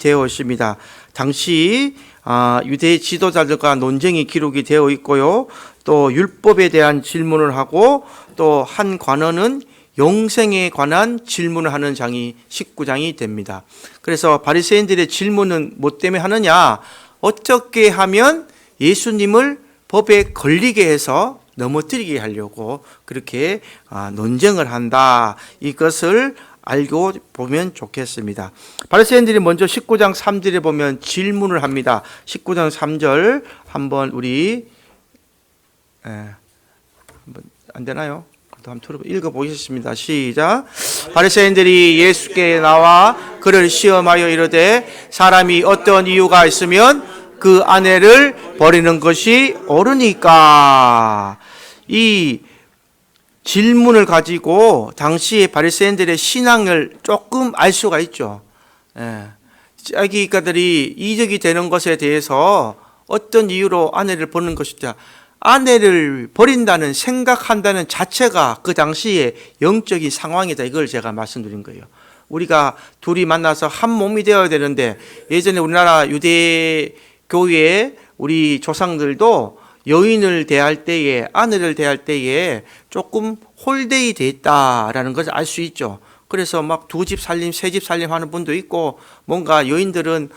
되어 있습니다. 당시 유대 지도자들과 논쟁이 기록이 되어 있고요. 또 율법에 대한 질문을 하고 또 한 관원은 영생에 관한 질문을 하는 장이 19장이 됩니다. 그래서 바리새인들의 질문은 뭐 때문에 하느냐? 어떻게 하면 예수님을 법에 걸리게 해서 넘어뜨리게 하려고 그렇게 논쟁을 한다. 이것을 알고 보면 좋겠습니다. 바리새인들이 먼저 19장 3절에 보면 질문을 합니다. 19장 3절 한번 우리 안 되나요? 한번 읽어보겠습니다. 시작. 바리새인들이 예수께 나와 그를 시험하여 이르되 사람이 어떤 이유가 있으면 그 아내를 버리는 것이 옳으니까. 이 질문을 가지고 당시의 바리새인들의 신앙을 조금 알 수가 있죠. 자기가들이 이적이 되는 것에 대해서 어떤 이유로 아내를 버리는 것이다. 아내를 버린다는 생각한다는 자체가 그 당시의 영적인 상황이다. 이걸 제가 말씀드린 거예요. 우리가 둘이 만나서 한 몸이 되어야 되는데 예전에 우리나라 유대 교회에 우리 조상들도 여인을 대할 때에 아내를 대할 때에 조금 홀데이 돼 있다라는 것을 알 수 있죠. 그래서 막 두 집 살림, 세 집 살림 하는 분도 있고 뭔가 여인들은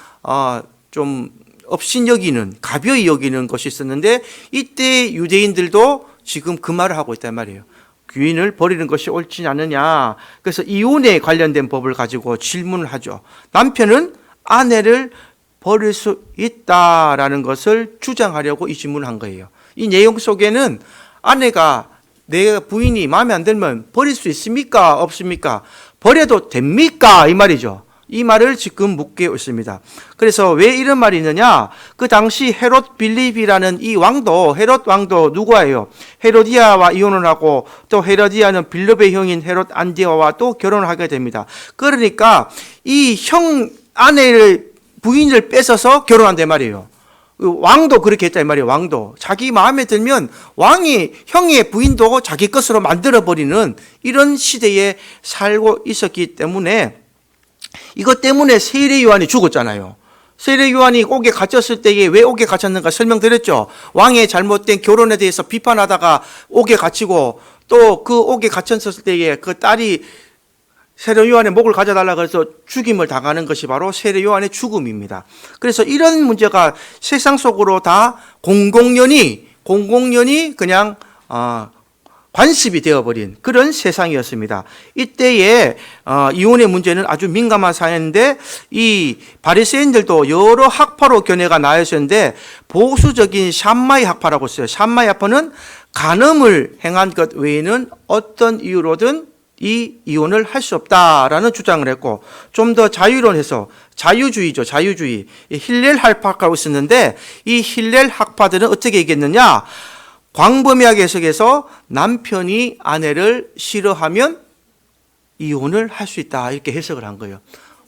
좀 업신 여기는 가벼이 여기는 것이 있었는데 이때 유대인들도 지금 그 말을 하고 있단 말이에요. 귀인을 버리는 것이 옳지 않느냐. 그래서 이혼에 관련된 법을 가지고 질문을 하죠. 남편은 아내를 버릴 수 있다라는 것을 주장하려고 이 질문을 한 거예요. 이 내용 속에는 아내가 내 부인이 마음에 안 들면 버릴 수 있습니까? 없습니까? 버려도 됩니까? 이 말이죠. 이 말을 지금 묻고 있습니다. 그래서 왜 이런 말이 있느냐? 그 당시 헤롯 빌립이라는 이 왕도, 헤롯 왕도 누구예요? 헤로디아와 이혼을 하고 또 헤로디아는 빌립의 형인 헤롯 안디아와 또 결혼을 하게 됩니다. 그러니까 이 형 아내를 부인을 뺏어서 결혼한단 말이에요. 왕도 그렇게 했단 말이에요. 왕도 자기 마음에 들면 왕이 형의 부인도 자기 것으로 만들어버리는 이런 시대에 살고 있었기 때문에 이것 때문에 세례 요한이 죽었잖아요. 세례 요한이 옥에 갇혔을 때에 왜 옥에 갇혔는가 설명드렸죠. 왕의 잘못된 결혼에 대해서 비판하다가 옥에 갇히고 또 그 옥에 갇혔을 때에 그 딸이 세례 요한의 목을 가져달라고 해서 죽임을 당하는 것이 바로 세례 요한의 죽음입니다. 그래서 이런 문제가 세상 속으로 다 공공연히 그냥 관습이 되어버린 그런 세상이었습니다. 이때에 이혼의 문제는 아주 민감한 사회인데 이 바리새인들도 여러 학파로 견해가 나뉘었는데 보수적인 샴마이 학파라고 써요. 샴마이 학파는 간음을 행한 것 외에는 어떤 이유로든 이 이혼을 할 수 없다라는 주장을 했고 좀 더 자유론해서 자유주의죠. 자유주의. 힐렐 학파라고 있었는데 이 힐렐 학파들은 어떻게 얘기했느냐? 광범위하게 해석해서 남편이 아내를 싫어하면 이혼을 할 수 있다 이렇게 해석을 한 거예요.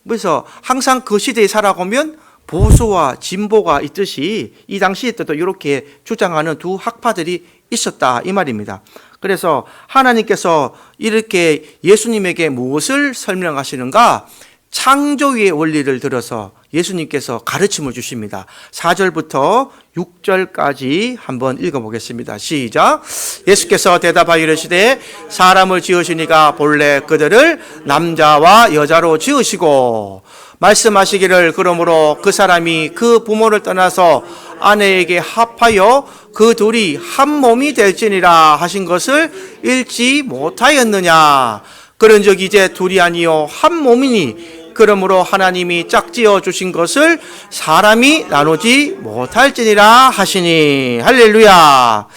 그래서 항상 그 시대에 살아보면 보수와 진보가 있듯이 이 당시에 또 이렇게 주장하는 두 학파들이 있었다 이 말입니다. 그래서 하나님께서 이렇게 예수님에게 무엇을 설명하시는가? 창조의 원리를 들어서 예수님께서 가르침을 주십니다. 4절부터 6절까지 한번 읽어보겠습니다. 시작. 예수께서 대답하여 이르시되 사람을 지으시니가 본래 그들을 남자와 여자로 지으시고 말씀하시기를 그러므로 그 사람이 그 부모를 떠나서 아내에게 합하여 그 둘이 한 몸이 될지니라 하신 것을 읽지 못하였느냐. 그런즉 이제 둘이 아니요 한 몸이니 그러므로 하나님이 짝지어 주신 것을 사람이 나누지 못할지니라 하시니. 할렐루야.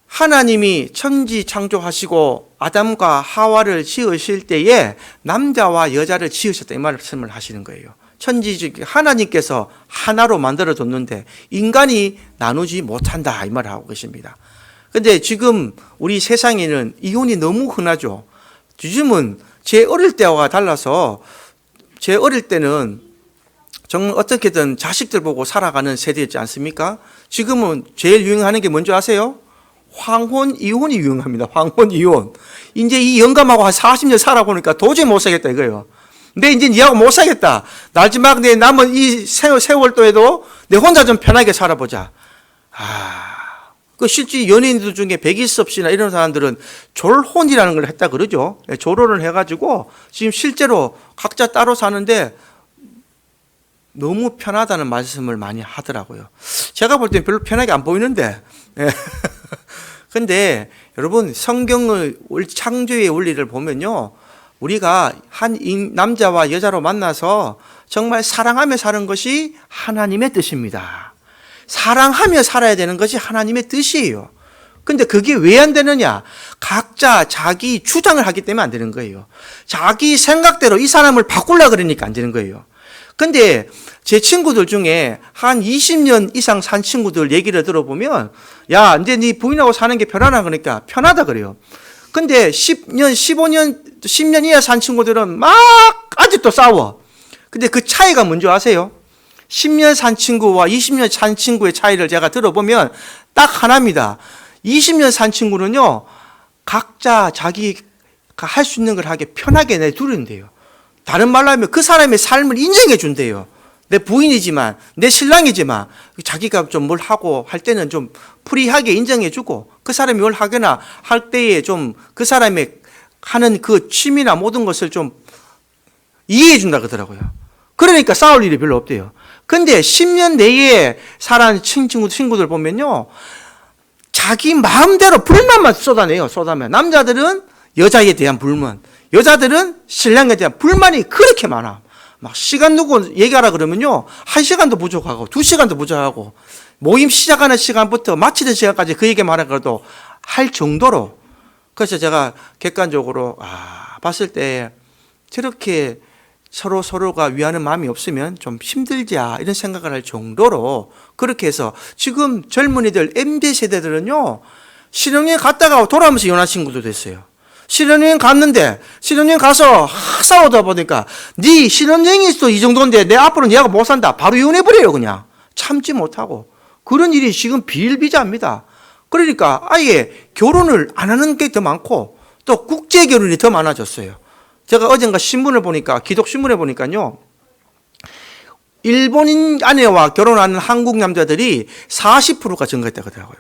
하나님이 천지 창조하시고 아담과 하와를 지으실 때에 남자와 여자를 지으셨다 이 말씀을 하시는 거예요. 천지적 하나님께서 하나로 만들어 뒀는데 인간이 나누지 못한다 이 말을 하고 계십니다. 근데 지금 우리 세상에는 이혼이 너무 흔하죠. 요즘은 제 어릴 때와 달라서 제 어릴 때는 정말 어떻게든 자식들 보고 살아가는 세대였지 않습니까? 지금은 제일 유행하는 게 뭔지 아세요? 황혼 이혼이 유행합니다. 황혼 이혼. 이제 이 영감하고 한 40년 살아보니까 도저히 못 살겠다 이거예요. 내 이제 니하고 못 살겠다. 마지막 내 남은 이 세월도에도 내 혼자 좀 편하게 살아보자. 그 실제 연예인들 중에 백일섭 씨나 이런 사람들은 졸혼이라는 걸 했다 그러죠. 졸혼을 해가지고 지금 실제로 각자 따로 사는데 너무 편하다는 말씀을 많이 하더라고요. 제가 볼 때는 별로 편하게 안 보이는데. 근데 여러분, 성경의 창조의 원리를 보면요, 우리가 한 남자와 여자로 만나서 정말 사랑하며 사는 것이 하나님의 뜻입니다. 사랑하며 살아야 되는 것이 하나님의 뜻이에요. 근데 그게 왜 안 되느냐? 각자 자기 주장을 하기 때문에 안 되는 거예요. 자기 생각대로 이 사람을 바꾸려고 그러니까 안 되는 거예요. 근데 제 친구들 중에 한 20년 이상 산 친구들 얘기를 들어보면, 야, 이제 네 부인하고 사는 게 편하나 그러니까 편하다 그래요. 근데 10년, 15년, 10년 이하 산 친구들은 막 아직도 싸워. 근데 그 차이가 뭔지 아세요? 10년 산 친구와 20년 산 친구의 차이를 제가 들어보면 딱 하나입니다. 20년 산 친구는요, 각자 자기가 할 수 있는 걸 하게 편하게 내두는데요. 다른 말로 하면 그 사람의 삶을 인정해 준대요. 내 부인이지만, 내 신랑이지만, 자기가 좀 뭘 하고 할 때는 좀 프리하게 인정해 주고, 그 사람이 뭘 하거나 할 때에 좀 그 사람의 하는 그 취미나 모든 것을 좀 이해해 준다 그러더라고요. 그러니까 싸울 일이 별로 없대요. 근데 10년 내에 살아온 친구들 보면요, 자기 마음대로 불만만 쏟아내요. 남자들은 여자에 대한 불만, 여자들은 신랑에 대한 불만이 그렇게 많아. 막 시간 두고 얘기하라 그러면요, 1시간도 부족하고 2시간도 부족하고, 모임 시작하는 시간부터 마치는 시간까지 그 얘기만 하고도 할 정도로. 그래서 제가 객관적으로 봤을 때 저렇게 서로가 위하는 마음이 없으면 좀 힘들자 이런 생각을 할 정도로, 그렇게 해서 지금 젊은이들 MZ 세대들은요, 신혼여행 갔다가 돌아오면서 이혼한 친구도 됐어요. 신혼여행 갔는데, 신혼여행 가서 싸우다 보니까 네 신혼여행이 또 이 정도인데 내 앞으로 네하고 못 산다, 바로 이혼해버려요. 그냥 참지 못하고. 그런 일이 지금 비일비재합니다. 그러니까 아예 결혼을 안 하는 게 더 많고, 또 국제 결혼이 더 많아졌어요. 제가 어젠가 신문을 보니까, 기독신문에 보니까요, 일본인 아내와 결혼하는 한국 남자들이 40%가 증가했다고 하더라고요.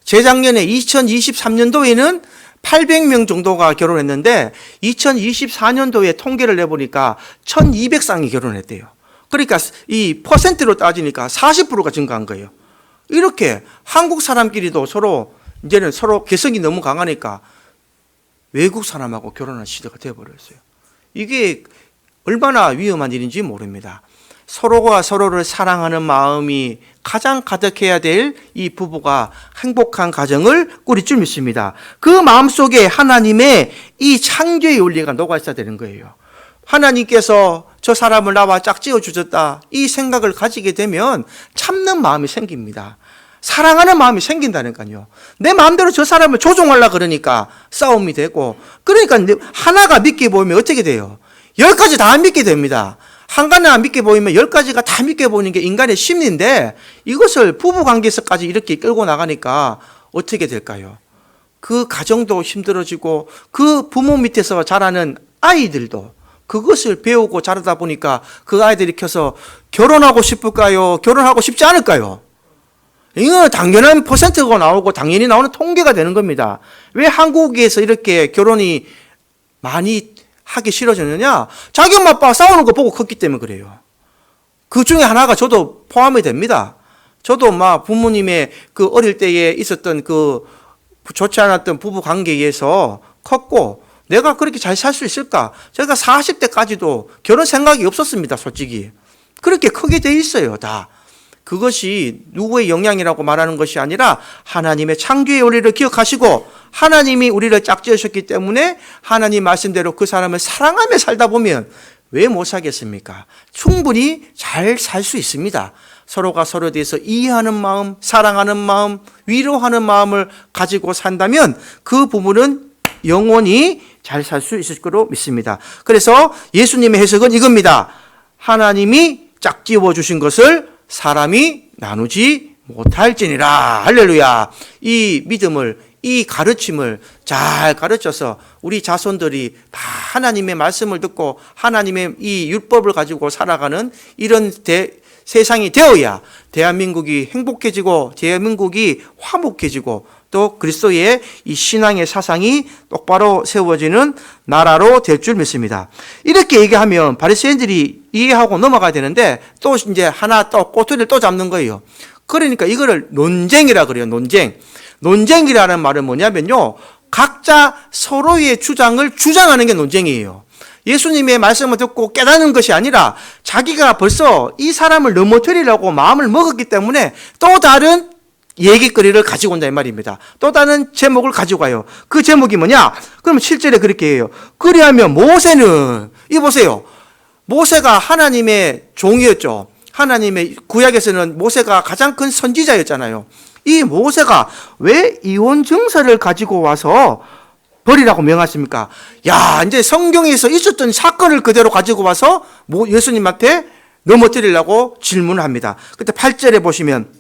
재작년에 2023년도에는 800명 정도가 결혼했는데 2024년도에 통계를 내보니까 1200쌍이 결혼했대요. 그러니까 이 퍼센트로 따지니까 40%가 증가한 거예요. 이렇게 한국 사람끼리도 이제는 서로 개성이 너무 강하니까 외국 사람하고 결혼하는 시대가 되어버렸어요. 이게 얼마나 위험한 일인지 모릅니다. 서로가 서로를 사랑하는 마음이 가장 가득해야 될 이 부부가 행복한 가정을 꾸릴 줄 믿습니다. 그 마음속에 하나님의 이 창조의 원리가 녹아 있어야 되는 거예요. 하나님께서 저 사람을 나와 짝지어 주셨다, 이 생각을 가지게 되면 참는 마음이 생깁니다. 사랑하는 마음이 생긴다니까요. 내 마음대로 저 사람을 조종하려고 그러니까 싸움이 되고, 그러니까 하나가 믿게 보이면 어떻게 돼요? 10가지 다 안 믿게 됩니다. 한 가지 안 믿게 보이면 10가지가 다 믿게 보이는 게 인간의 심리인데, 이것을 부부관계에서까지 이렇게 끌고 나가니까 어떻게 될까요? 그 가정도 힘들어지고, 그 부모 밑에서 자라는 아이들도 그것을 배우고 자라다 보니까 그 아이들이 커서 결혼하고 싶을까요? 결혼하고 싶지 않을까요? 이거 당연한 퍼센트가 나오고 당연히 나오는 통계가 되는 겁니다. 왜 한국에서 이렇게 결혼이 많이 하기 싫어졌느냐? 자기 엄마 아빠 싸우는 거 보고 컸기 때문에 그래요. 그 중에 하나가 저도 포함이 됩니다. 저도 막 부모님의 그 어릴 때에 있었던 그 좋지 않았던 부부 관계에서 컸고, 내가 그렇게 잘 살 수 있을까? 제가 40대까지도 결혼 생각이 없었습니다, 솔직히. 그렇게 크게 돼 있어요, 다. 그것이 누구의 영향이라고 말하는 것이 아니라 하나님의 창조의 원리를 기억하시고, 하나님이 우리를 짝지으셨기 때문에 하나님 말씀대로 그 사람을 사랑하며 살다 보면 왜 못 살겠습니까? 충분히 잘 살 수 있습니다. 서로가 서로에 대해서 이해하는 마음, 사랑하는 마음, 위로하는 마음을 가지고 산다면 그 부부는 영원히 잘 살 수 있을 거로 믿습니다. 그래서 예수님의 해석은 이겁니다. 하나님이 짝지어 주신 것을 사람이 나누지 못할지니라. 할렐루야. 이 믿음을 이 가르침을 잘 가르쳐서 우리 자손들이 다 하나님의 말씀을 듣고 하나님의 이 율법을 가지고 살아가는 이런 세상이 되어야 대한민국이 행복해지고 대한민국이 화목해지고 또 그리스도의 이 신앙의 사상이 똑바로 세워지는 나라로 될 줄 믿습니다. 이렇게 얘기하면 바리새인들이 이해하고 넘어가야 되는데 또 이제 하나 또 꼬투리를 또 잡는 거예요. 그러니까 이거를 논쟁이라 그래요. 논쟁이라는 말은 뭐냐면요, 각자 서로의 주장을 주장하는 게 논쟁이에요. 예수님의 말씀을 듣고 깨닫는 것이 아니라 자기가 벌써 이 사람을 넘어뜨리려고 마음을 먹었기 때문에 또 다른 얘기거리를 가지고 온다 이 말입니다. 또 다른 제목을 가지고 가요. 그 제목이 뭐냐? 그러면 7절에 그렇게 해요. 그리하면 모세는, 이 보세요. 모세가 하나님의 종이었죠. 하나님의 구약에서는 모세가 가장 큰 선지자였잖아요. 이 모세가 왜 이혼 증서를 가지고 와서 버리라고 명하십니까? 야, 이제 성경에서 있었던 사건을 그대로 가지고 와서 예수님한테 넘어뜨리려고 질문을 합니다. 그때 8절에 보시면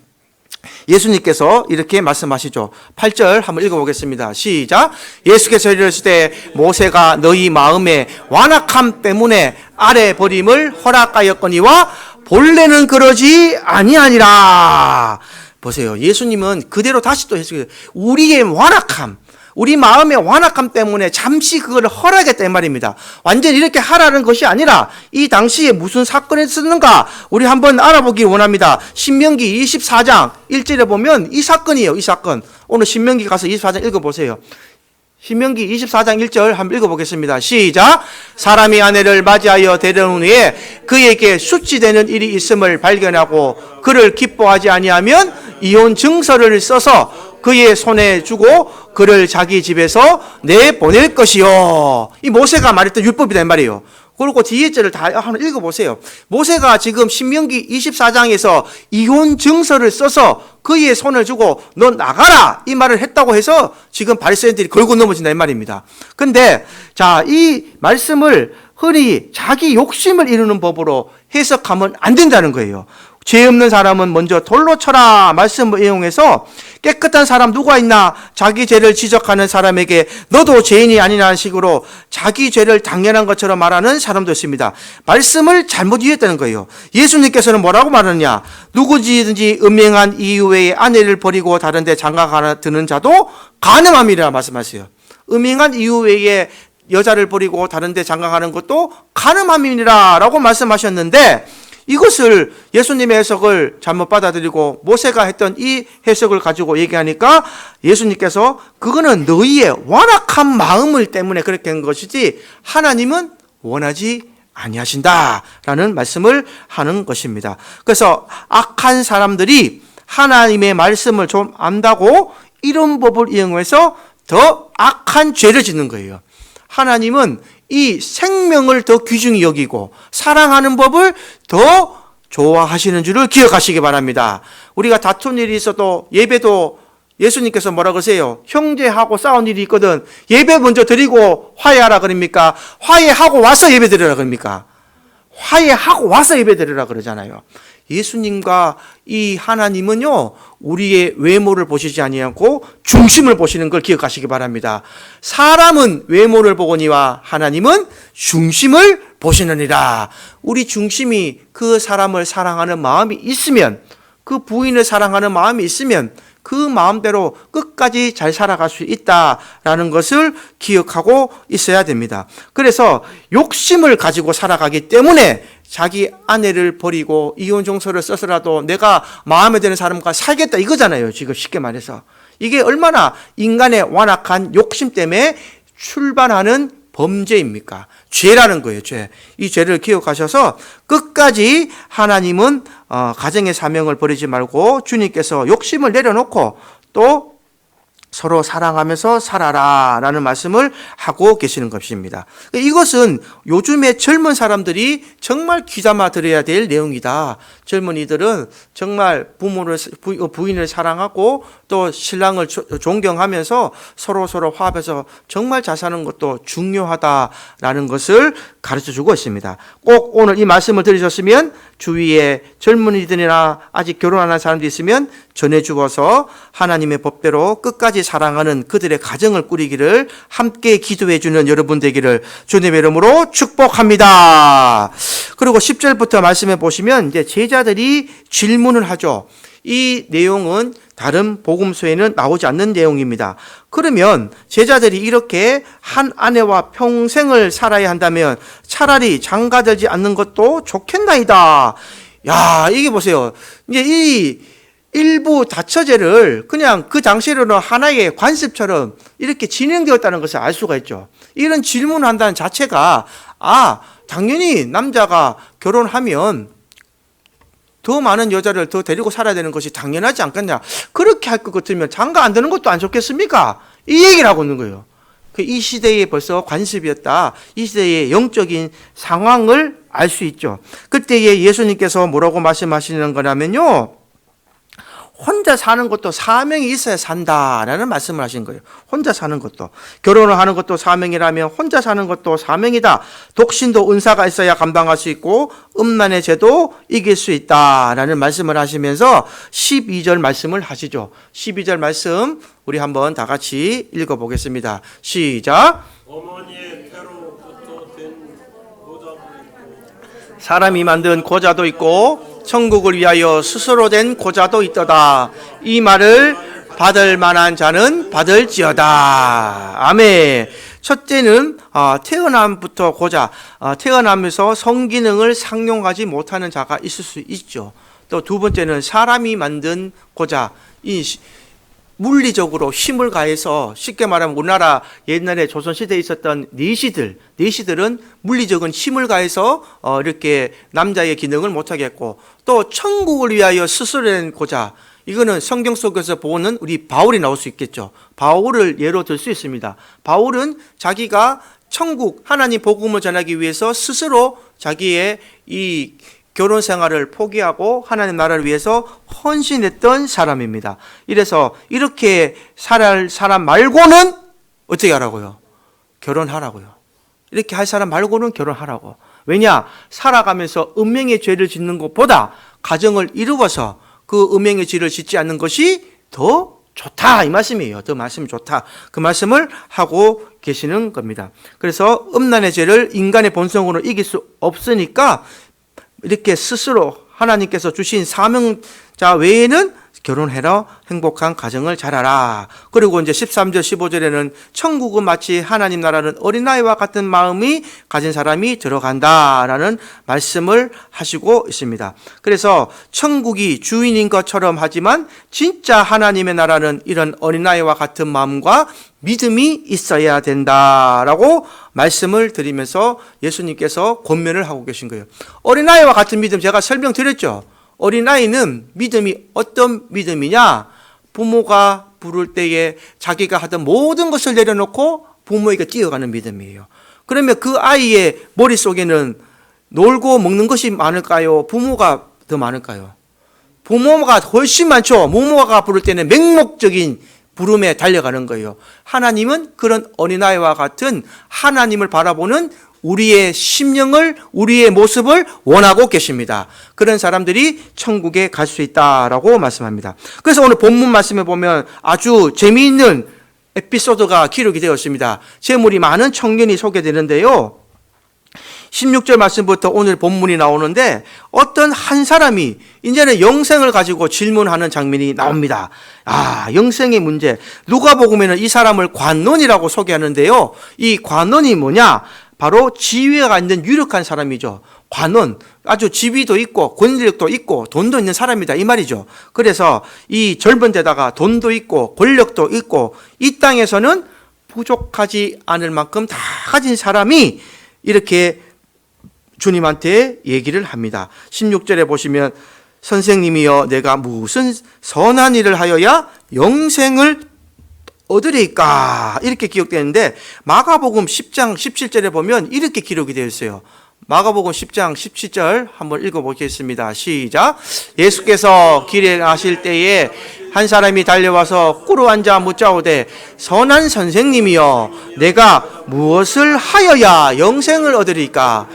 예수님께서 이렇게 말씀하시죠. 8절 한번 읽어보겠습니다. 시작. 예수께서 이르시되 모세가 너희 마음의 완악함 때문에 아래 버림을 허락하였거니와 본래는 그러지 아니하니라. 보세요. 예수님은 그대로 다시 또 해주세요. 우리의 완악함, 우리 마음의 완악함 때문에 잠시 그걸 허락했다 이 말입니다. 완전히 이렇게 하라는 것이 아니라 이 당시에 무슨 사건이 있었는가 우리 한번 알아보기 원합니다. 신명기 24장 1절에 보면 이 사건이에요. 이 사건. 오늘 신명기 가서 24장 읽어보세요. 신명기 24장 1절 한번 읽어보겠습니다. 시작. 사람이 아내를 맞이하여 데려온 후에 그에게 수치되는 일이 있음을 발견하고 그를 기뻐하지 아니하면 이혼 증서를 써서 그의 손에 주고 그를 자기 집에서 내보낼 것이요. 이 모세가 말했던 율법이다 이 말이에요. 그리고 뒤에 절을 다 한번 읽어보세요. 모세가 지금 신명기 24장에서 이혼 증서를 써서 그의 손을 주고 너 나가라 이 말을 했다고 해서 지금 바리새인들이 걸고 넘어진다 이 말입니다. 근데 자, 이 말씀을 흔히 자기 욕심을 이루는 법으로 해석하면 안 된다는 거예요. 죄 없는 사람은 먼저 돌로 쳐라 말씀을 이용해서 깨끗한 사람 누가 있나 자기 죄를 지적하는 사람에게 너도 죄인이 아니라는 식으로 자기 죄를 당연한 것처럼 말하는 사람도 있습니다. 말씀을 잘못 이해했다는 거예요. 예수님께서는 뭐라고 말하느냐? 누구든지 음행한 이유 외에 아내를 버리고 다른 데 장가 드는 자도 간음함이라 말씀하세요. 음행한 이유 외에 여자를 버리고 다른 데 장가 가는 것도 간음함이라 라고 말씀하셨는데 이것을 예수님의 해석을 잘못 받아들이고 모세가 했던 이 해석을 가지고 얘기하니까 예수님께서 그거는 너희의 완악한 마음을 때문에 그렇게 한 것이지 하나님은 원하지 아니하신다라는 말씀을 하는 것입니다. 그래서 악한 사람들이 하나님의 말씀을 좀 안다고 이런 법을 이용해서 더 악한 죄를 짓는 거예요. 하나님은 이 생명을 더 귀중히 여기고 사랑하는 법을 더 좋아하시는 줄을 기억하시기 바랍니다. 우리가 다툰 일이 있어도 예배도 예수님께서 뭐라 그러세요? 형제하고 싸운 일이 있거든 예배 먼저 드리고 화해하라 그럽니까? 화해하고 와서 예배 드리라 그럽니까? 화해하고 와서 예배 드리라 그러잖아요. 예수님과 이 하나님은요 우리의 외모를 보시지 아니하고 중심을 보시는 걸 기억하시기 바랍니다. 사람은 외모를 보거니와 하나님은 중심을 보시느니라. 우리 중심이 그 사람을 사랑하는 마음이 있으면, 그 부인을 사랑하는 마음이 있으면 그 마음대로 끝까지 잘 살아갈 수 있다라는 것을 기억하고 있어야 됩니다. 그래서 욕심을 가지고 살아가기 때문에 자기 아내를 버리고 이혼 증서를 써서라도 내가 마음에 드는 사람과 살겠다 이거잖아요. 지금 쉽게 말해서. 이게 얼마나 인간의 완악한 욕심 때문에 출발하는 범죄입니까? 죄라는 거예요. 죄. 이 죄를 기억하셔서 끝까지 하나님은 가정의 사명을 버리지 말고 주님께서 욕심을 내려놓고 또 서로 사랑하면서 살아라 라는 말씀을 하고 계시는 것입니다. 이것은 요즘의 젊은 사람들이 정말 귀담아 들어야 될 내용이다. 젊은이들은 정말 부인을 사랑하고 또 신랑을 존경하면서 서로 화합해서 정말 잘 사는 것도 중요하다라는 것을 가르쳐 주고 있습니다. 꼭 오늘 이 말씀을 들으셨으면 주위에 젊은이들이나 아직 결혼 안 한 사람들이 있으면 전해주어서 하나님의 법대로 끝까지 사랑하는 그들의 가정을 꾸리기를 함께 기도해주는 여러분 되기를 주님의 이름으로 축복합니다. 그리고 10절부터 말씀해 보시면 이제 제자들이 질문을 하죠. 이 내용은 다른 복음서에는 나오지 않는 내용입니다. 그러면 제자들이 이렇게 한 아내와 평생을 살아야 한다면 차라리 장가들지 않는 것도 좋겠나이다. 야, 이게 보세요. 이제 이 일부 다처제를 그냥 그 당시로는 하나의 관습처럼 이렇게 진행되었다는 것을 알 수가 있죠. 이런 질문을 한다는 자체가 당연히 남자가 결혼하면 더 많은 여자를 더 데리고 살아야 되는 것이 당연하지 않겠냐. 그렇게 할 것 같으면 장가 안 되는 것도 안 좋겠습니까? 이 얘기를 하고 있는 거예요. 이 시대에 벌써 관습이었다. 이 시대의 영적인 상황을 알 수 있죠. 그때에 예수님께서 뭐라고 말씀하시는 거냐면요. 혼자 사는 것도 사명이 있어야 산다라는 말씀을 하신 거예요. 혼자 사는 것도. 결혼을 하는 것도 사명이라면 혼자 사는 것도 사명이다. 독신도 은사가 있어야 감당할 수 있고 음란의 죄도 이길 수 있다라는 말씀을 하시면서 12절 말씀을 하시죠. 12절 말씀 우리 한번 다 같이 읽어보겠습니다. 시작. 어머니의 태로부터 된 고자도 있고 사람이 만든 고자도 있고 천국을 위하여 스스로 된 고자도 있도다. 이 말을 받을 만한 자는 받을지어다. 아멘. 첫째는 태어남부터 고자, 태어나면서 성기능을 상용하지 못하는 자가 있을 수 있죠. 또 두 번째는 사람이 만든 고자, 이 물리적으로 힘을 가해서 쉽게 말하면 우리나라 옛날에 조선시대에 있었던 내시들은 물리적인 힘을 가해서 이렇게 남자의 기능을 못하겠고 또 천국을 위하여 스스로 된 고자 이거는 성경 속에서 보는 우리 바울이 나올 수 있겠죠. 바울을 예로 들 수 있습니다. 바울은 자기가 천국 하나님 복음을 전하기 위해서 스스로 자기의 이 결혼 생활을 포기하고 하나님 나라를 위해서 헌신했던 사람입니다. 이래서 이렇게 살 사람 말고는 어떻게 하라고요? 결혼하라고요. 이렇게 할 사람 말고는 결혼하라고. 왜냐? 살아가면서 음행의 죄를 짓는 것보다 가정을 이루어서 그 음행의 죄를 짓지 않는 것이 더 좋다 이 말씀이에요. 더 말씀이 좋다. 그 말씀을 하고 계시는 겁니다. 그래서 음란의 죄를 인간의 본성으로 이길 수 없으니까 이렇게 스스로 하나님께서 주신 사명자 외에는 결혼해라 행복한 가정을 잘하라. 그리고 이제 13절 15절에는 천국은 마치 하나님 나라는 어린아이와 같은 마음이 가진 사람이 들어간다라는 말씀을 하시고 있습니다. 그래서 천국이 주인인 것처럼 하지만 진짜 하나님의 나라는 이런 어린아이와 같은 마음과 믿음이 있어야 된다라고 말씀을 드리면서 예수님께서 권면을 하고 계신 거예요. 어린아이와 같은 믿음 제가 설명드렸죠. 어린아이는 믿음이 어떤 믿음이냐? 부모가 부를 때에 자기가 하던 모든 것을 내려놓고 부모에게 뛰어가는 믿음이에요. 그러면 그 아이의 머릿속에는 놀고 먹는 것이 많을까요? 부모가 더 많을까요? 부모가 훨씬 많죠. 부모가 부를 때는 맹목적인 부름에 달려가는 거예요. 하나님은 그런 어린아이와 같은 하나님을 바라보는 우리의 심령을, 우리의 모습을 원하고 계십니다. 그런 사람들이 천국에 갈 수 있다라고 말씀합니다. 그래서 오늘 본문 말씀에 보면 아주 재미있는 에피소드가 기록이 되어 있습니다. 재물이 많은 청년이 소개되는데요. 16절 말씀부터 오늘 본문이 나오는데 어떤 한 사람이 이제는 영생을 가지고 질문하는 장면이 나옵니다. 영생의 문제. 누가복음에는 이 사람을 관원이라고 소개하는데요. 이 관원이 뭐냐? 바로 지위가 있는 유력한 사람이죠. 관원, 아주 지위도 있고 권력도 있고 돈도 있는 사람이다 이 말이죠. 그래서 이 젊은 데다가 돈도 있고 권력도 있고 이 땅에서는 부족하지 않을 만큼 다 가진 사람이 이렇게 주님한테 얘기를 합니다. 16절에 보시면 선생님이여 내가 무슨 선한 일을 하여야 영생을 얻으리까 이렇게 기록되는데 마가복음 10장 17절에 보면 이렇게 기록이 되어 있어요. 마가복음 10장 17절 한번 읽어보겠습니다. 시작. 예수께서 길에 가실 때에 한 사람이 달려와서 꿇어 앉아 묻자오되 선한 선생님이여 내가 무엇을 하여야 영생을 얻으리까.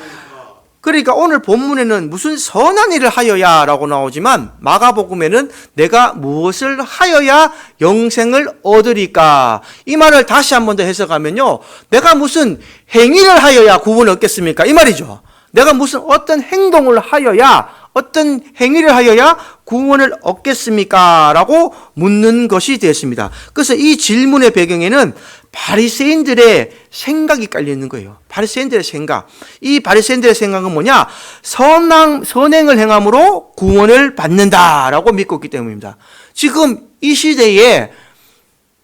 그러니까 오늘 본문에는 무슨 선한 일을 하여야라고 나오지만 마가복음에는 내가 무엇을 하여야 영생을 얻으리까? 이 말을 다시 한 번 더 해석하면요. 내가 무슨 행위를 하여야 구원을 얻겠습니까? 이 말이죠. 내가 무슨 어떤 행동을 하여야, 어떤 행위를 하여야 구원을 얻겠습니까? 라고 묻는 것이 되었습니다. 그래서 이 질문의 배경에는 바리새인들의 생각이 깔려 있는 거예요. 바리새인들의 생각. 이 바리새인들의 생각은 뭐냐? 선행을 행함으로 구원을 받는다라고 믿고 있기 때문입니다. 지금 이 시대에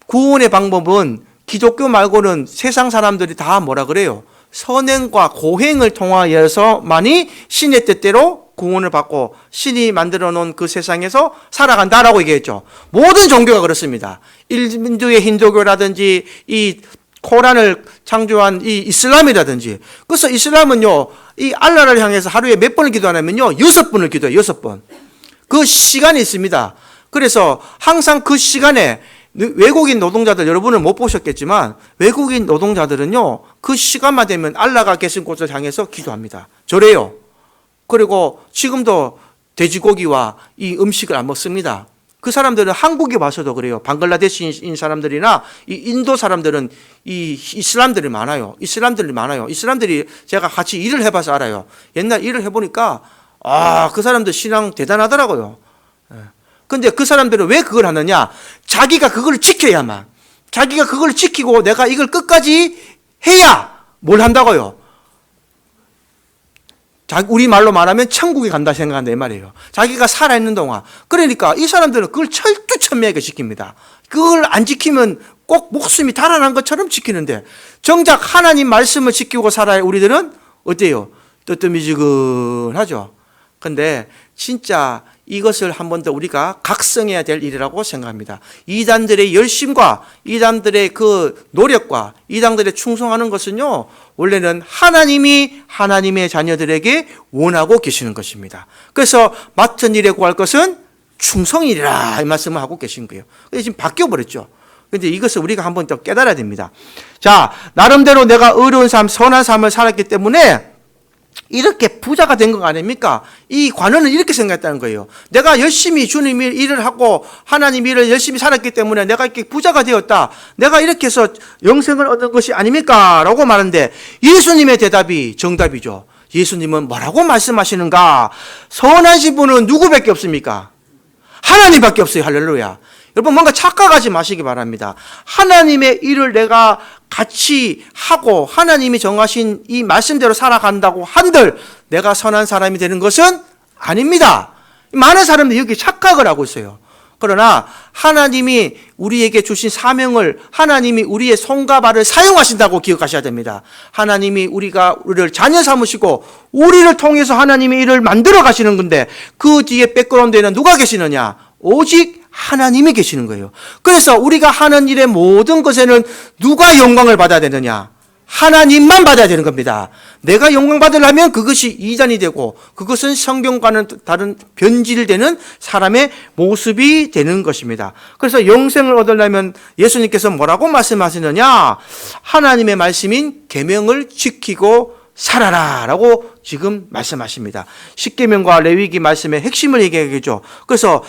구원의 방법은 기독교 말고는 세상 사람들이 다 뭐라 그래요? 선행과 고행을 통하여서만이 신의 뜻대로 구원을 받고 신이 만들어 놓은 그 세상에서 살아간다라고 얘기했죠. 모든 종교가 그렇습니다. 인도의 힌두교라든지 이 코란을 창조한 이 이슬람이라든지. 그래서 이슬람은요, 이 알라를 향해서 하루에 몇 번을 기도하냐면요, 6번을 기도해요. 6번. 그 시간이 있습니다. 그래서 항상 그 시간에 외국인 노동자들, 여러분은 못 보셨겠지만 외국인 노동자들은요, 그 시간만 되면 알라가 계신 곳을 향해서 기도합니다. 절해요. 그리고 지금도 돼지고기와 이 음식을 안 먹습니다. 그 사람들은 한국에 와서도 그래요. 방글라데시인 사람들이나 이 인도 사람들은 이 이슬람들이 많아요. 이슬람들이 제가 같이 일을 해봐서 알아요. 옛날 일을 해보니까 그 사람들 신앙 대단하더라고요. 근데 그 사람들은 왜 그걸 하느냐? 자기가 그걸 지켜야만. 자기가 그걸 지키고 내가 이걸 끝까지 해야 뭘 한다고요? 우리 말로 말하면 천국에 간다 생각한다 이 말이에요. 자기가 살아있는 동안. 그러니까 이 사람들은 그걸 철두철미하게 지킵니다. 그걸 안 지키면 꼭 목숨이 달아난 것처럼 지키는데 정작 하나님 말씀을 지키고 살아야 우리들은 어때요? 뜨뜻미지근하죠. 근데 진짜 이것을 한 번 더 우리가 각성해야 될 일이라고 생각합니다. 이단들의 열심과 이단들의 그 노력과 이단들의 충성하는 것은요, 원래는 하나님이 하나님의 자녀들에게 원하고 계시는 것입니다. 그래서 맡은 일에 구할 것은 충성이라 이 말씀을 하고 계신 거예요. 근데 지금 바뀌어버렸죠. 근데 이것을 우리가 한 번 더 깨달아야 됩니다. 자, 나름대로 내가 의로운 삶, 선한 삶을 살았기 때문에 이렇게 부자가 된 거 아닙니까? 이 관원은 이렇게 생각했다는 거예요. 내가 열심히 주님 일을 하고 하나님 일을 열심히 살았기 때문에 내가 이렇게 부자가 되었다. 내가 이렇게 해서 영생을 얻은 것이 아닙니까? 라고 말하는데 예수님의 대답이 정답이죠. 예수님은 뭐라고 말씀하시는가? 선하신 분은 누구밖에 없습니까? 하나님밖에 없어요. 할렐루야. 여러분 뭔가 착각하지 마시기 바랍니다. 하나님의 일을 내가 같이 하고 하나님이 정하신 이 말씀대로 살아간다고 한들 내가 선한 사람이 되는 것은 아닙니다. 많은 사람들이 여기 착각을 하고 있어요. 그러나 하나님이 우리에게 주신 사명을 하나님이 우리의 손과 발을 사용하신다고 기억하셔야 됩니다. 하나님이 우리를 자녀 삼으시고 우리를 통해서 하나님의 일을 만들어 가시는 건데 그 뒤에 백그라운드에는 누가 계시느냐? 오직 하나님이 계시는 거예요. 그래서 우리가 하는 일의 모든 것에는 누가 영광을 받아야 되느냐? 하나님만 받아야 되는 겁니다. 내가 영광 받으려면 그것이 이단이 되고 그것은 성경과는 다른 변질되는 사람의 모습이 되는 것입니다. 그래서 영생을 얻으려면 예수님께서 뭐라고 말씀하시느냐? 하나님의 말씀인 계명을 지키고 살아라 라고 지금 말씀하십니다. 십계명과 레위기 말씀의 핵심을 얘기하겠죠. 그래서